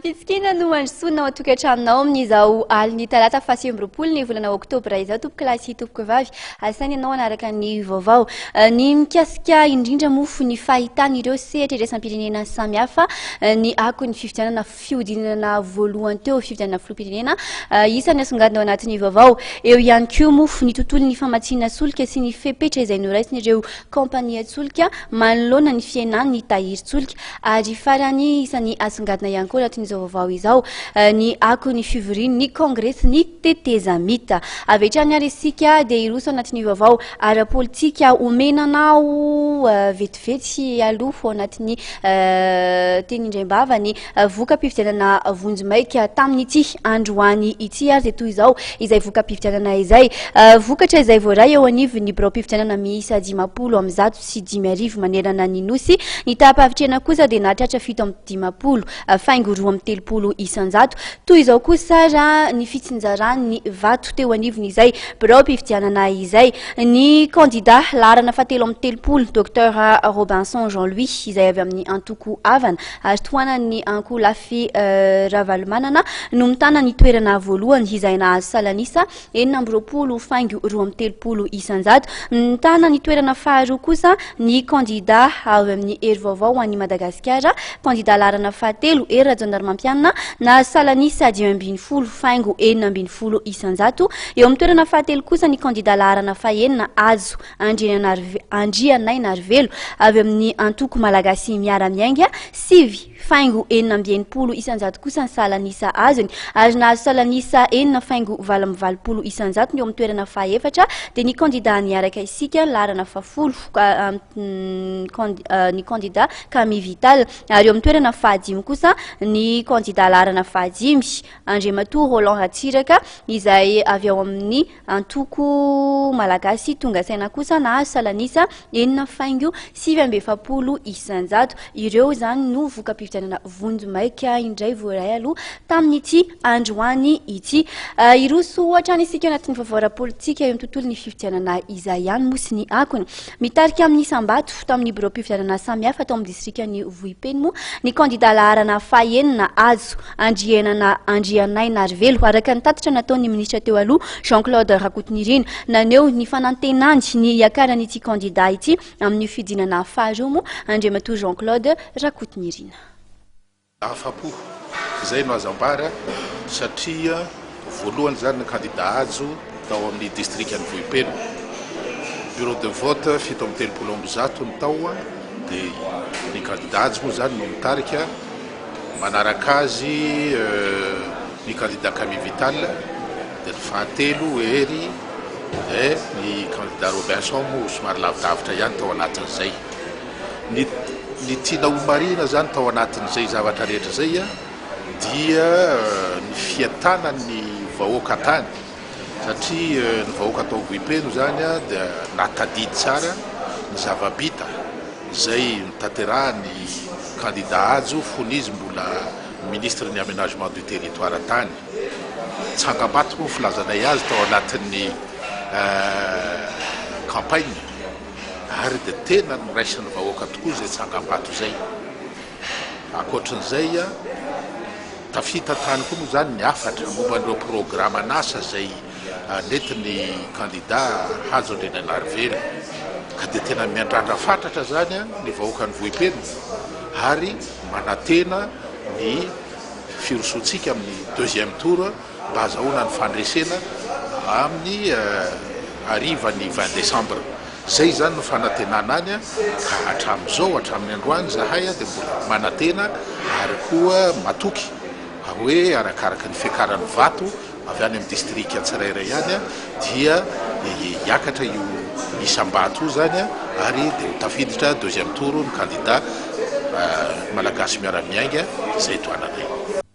Pitsikina no androsoana ao tokantranonao amin'izao aliny talata faha 20 ny volana oktobra izao tompoko lahy sy tompoko vavy asainy ianao anaraka ny vaovao ny mikasika indrindra mofo ny fahitana ireo sehatra iraisam-pirenena samihafa ny ako ny fifidianana fiodinana voalohany teo fifidianana filoham-pirenena isany asongadina ao anatin'ny vaovao eo ihany koa mofo ny tontolo ny famatsiana solika sy ny fepetra izay noraisiny ireo kompania solika manoloana ny fiainany ny tahiry solika ary farany isany asongadina ihany koa anatin'izao vaovao izao ny ako ny fivoriny ny kongresy ny tetezamita avy hatrany ary isika dia iroso anatin'ny vaovao ara-politika omenanao vetivety aloha ao anatin'ny tenindrem-bava ny voka-pifidianana vonjimaika tamin'ity androany ity ary dia toy izao izay voka-pifidianana izay vokatra izay voaray eo anivon'ny birao-pifidianana miisa 10 sy 10 manerana ny nosy ny tapavitrena kosa dia nahatratra 7 faingo 2 isanjato toy izao kosa raha ny fitsinjarany vato teo anivony izay birao-pifidianana izay ny kandida larana fahatelo 30 Dr Robinson Jean-Louis izay avy amin'ny antoko avana ary toanany ankolafy ravalomanana no mitana ny toerana voalohany izay nahazo salanisa 20 faingo 30 isanjato mitana ny toerana faharoa kosa ny kandida avy amin'ny hery vaovao any Madagasikara kandida larana fahatelo ery Rajaondarimampianina na salanisa 20 faingo 40 isanjato eo amin'ny toerana fahatelo kosa ny kandida larana fahenina azo Andrianaina Arivelo avy amin'ny antoko malagasy miara-miainga 9 faingo 40 isanjato kosa ny salanisa azony ary nahazo salanisa 4 faingo 20 isanjato ny eo amin'ny toerana fahaefatra dia ny kandida niaraka isika larana fafolo ny kandida Camille Vital ary eo amin'ny toerana fahadimy kosa ny kandida larana fahadimy Andriamatoa Roland Ratsiraka izay avy ao amin'ny antoko malagasy tonga saina kosa nahazo salanisa 4 faingo 70 isanjato ireo zany no voka-pifidianana vonjimaika indray voaray aloha tamin'ity androany ity iroso hatrany isika anatin'ny vaovao ara-politika eo amin'ny tontolo ny fifidianana izay ihany mosy ny akony mitarika amin'ny sambato tamin'ny birao-pifidianana samihafa tao amin'ny distrikany Vohipeno ny kandida larana fahenina azo Andrianaina Arivelo araka ny tatitra nataon'ny ministra teo aloha Jean-Claude Rakotonirina naneo ny fanantenany ny akaran'ity kandida ity amin'ny fidinana faharoa Andriamatoa Jean-Claude Rakotonirina afapo izay no azambara satria voalohany zany ny kandida azo tao amin'ny distrikany Vohipeno bureau de vote 7 ny tao dia ny kandida azo moa zany no mitarika manaraka azy ny kandida Camille Vital dia ny fahatelo ery dia ny kandida Robinson moa somary lavidavitra ihany tao anatin'izay ny tiana homarina zany tao anatin'izay zavatra rehetra zay dia ny fiatanany vahoaka tany satria ny vahoaka tao Vohipeno zany dia natadidy tsara ny zavabita zay nitanterahany kandida azo fonizy mbola ministre ny aménagement du territoire tany tsangam-bato moa filazanay azy tao anatin'ny campagne ary dia tena niraisiny vahoaka tokoa zay tsangam-bato zay akoatrin'izay tafita tany koa moa zany ny afatra momba n'ireo programme an'asa zay netiny kandida hazo Andrianaina Arivelo ka dia tena miandrandra fatratra zany ny vahoaka ny Vohipeno ary manatena ny firosoantsika amin'ny 2e tour mba azahoana ny fandresena amin'ny arivany 20 décembre zay zany no fanantenana any ka hatramin'izao hatramin'ny androany zahay dia mbola manatena ary koa matoky hoe arakaraka ny fiakarany vato avy any amin'ny distrika tsirairay ihany dia hiakatra io isambato io zany ary dia tafiditra 2e tour ny kandida malagasy miara-miainga zay toananay